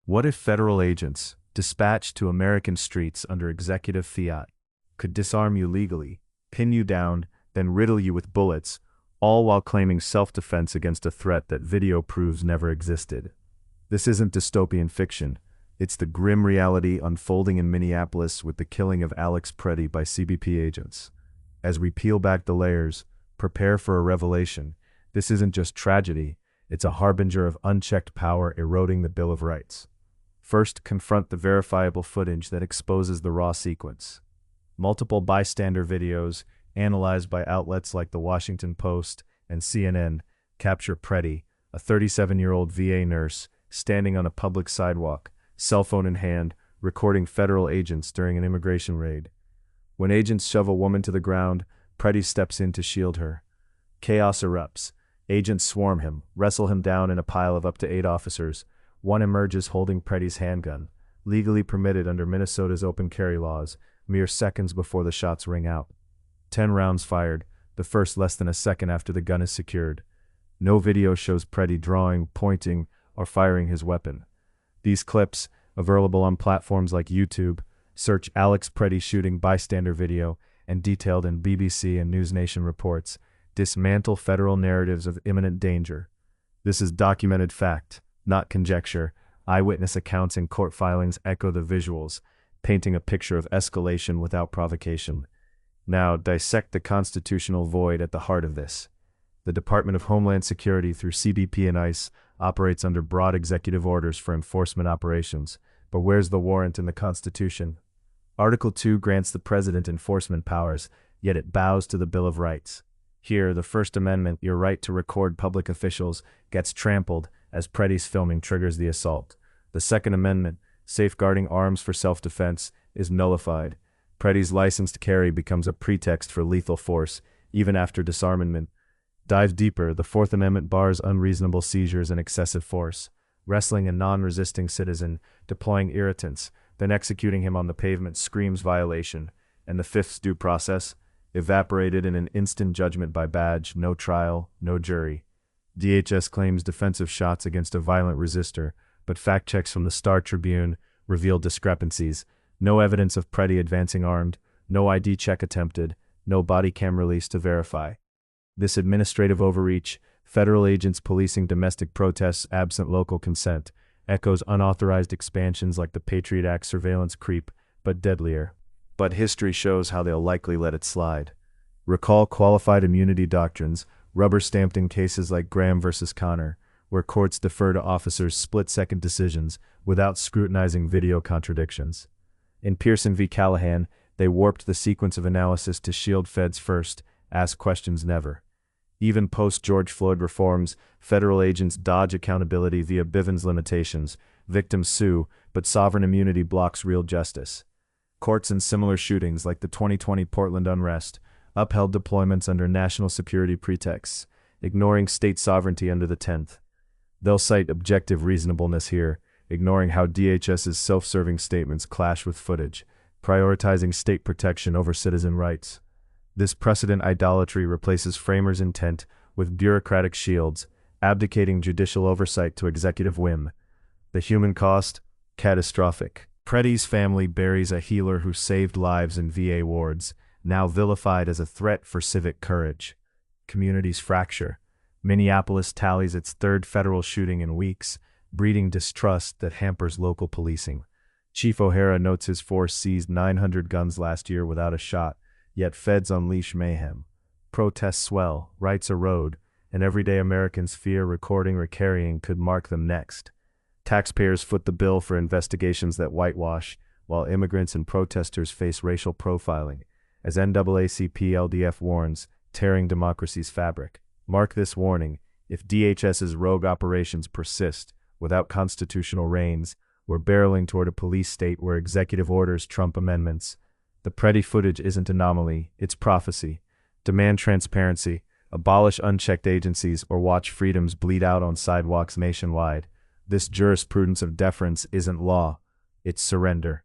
What if federal agents, dispatched to American streets under executive fiat, could disarm you legally, pin you down, then riddle you with bullets, all while claiming self-defense against a threat that video proves never existed? This isn't dystopian fiction. It's the grim reality unfolding in Minneapolis with the killing of Alex Pretti by CBP agents. As we peel back the layers, prepare for a revelation. This isn't just tragedy, it's a harbinger of unchecked power eroding the Bill of Rights. First, confront the verifiable footage that exposes the raw sequence. Multiple bystander videos, analyzed by outlets like the Washington Post and CNN, capture Pretti, a 37-year-old VA nurse, standing on a public sidewalk, cell phone in hand, recording federal agents during an immigration raid. When agents shove a woman to the ground, Pretti steps in to shield her. Chaos erupts. Agents swarm him, wrestle him down in a pile of up to 8 officers. One emerges holding Pretti's handgun, legally permitted under Minnesota's open carry laws, mere seconds before the shots ring out. 10 rounds fired, the first less than a second after the gun is secured. No video shows Pretti drawing, pointing, or firing his weapon. These clips, available on platforms like YouTube, search Alex Pretti shooting bystander video, and detailed in BBC and NewsNation reports, dismantle federal narratives of imminent danger. This is documented fact, not conjecture. Eyewitness accounts and court filings echo the visuals, painting a picture of escalation without provocation. Now, dissect the constitutional void at the heart of this. The Department of Homeland Security, through CBP and ICE, operates under broad executive orders for enforcement operations. But where's the warrant in the Constitution? Article 2 grants the President enforcement powers, yet it bows to the Bill of Rights. Here, the First Amendment, your right to record public officials, gets trampled as Pretti's filming triggers the assault. The Second Amendment, safeguarding arms for self-defense, is nullified. Pretti's license to carry becomes a pretext for lethal force, even after disarmament. Dive deeper, the Fourth Amendment bars unreasonable seizures and excessive force. Wrestling a non-resisting citizen, deploying irritants, then executing him on the pavement screams violation. And the Fifth's due process, evaporated in an instant judgment by badge, no trial, no jury. DHS claims defensive shots against a violent resistor, but fact checks from the Star Tribune reveal discrepancies. No evidence of Pretti advancing armed, no ID check attempted, no body cam release to verify. This administrative overreach, federal agents policing domestic protests absent local consent, echoes unauthorized expansions like the Patriot Act surveillance creep, but deadlier. But history shows how they'll likely let it slide. Recall qualified immunity doctrines, rubber-stamped in cases like Graham versus Connor, where courts defer to officers' split-second decisions without scrutinizing video contradictions. In Pearson v. Callahan, they warped the sequence of analysis to shield feds first, ask questions never. Even post-George Floyd reforms, federal agents dodge accountability via Bivens limitations. Victims sue, but sovereign immunity blocks real justice. Courts in similar shootings, like the 2020 Portland unrest, upheld deployments under national security pretexts, ignoring state sovereignty under the 10th. They'll cite objective reasonableness here, ignoring how DHS's self-serving statements clash with footage, prioritizing state protection over citizen rights. This precedent idolatry replaces framers' intent with bureaucratic shields, abdicating judicial oversight to executive whim. The human cost? Catastrophic. Pretti's family buries a healer who saved lives in VA wards, now vilified as a threat for civic courage. Communities fracture. Minneapolis tallies its 3rd federal shooting in weeks, breeding distrust that hampers local policing. Chief O'Hara notes his force seized 900 guns last year without a shot, yet feds unleash mayhem. Protests swell, rights erode, and everyday Americans fear recording or carrying could mark them next. Taxpayers foot the bill for investigations that whitewash, while immigrants and protesters face racial profiling, as NAACP-LDF warns, tearing democracy's fabric. Mark this warning: if DHS's rogue operations persist without constitutional reins, we're barreling toward a police state where executive orders trump amendments. The Pretti footage isn't anomaly, it's prophecy. Demand transparency, abolish unchecked agencies, or watch freedoms bleed out on sidewalks nationwide. This jurisprudence of deference isn't law, it's surrender.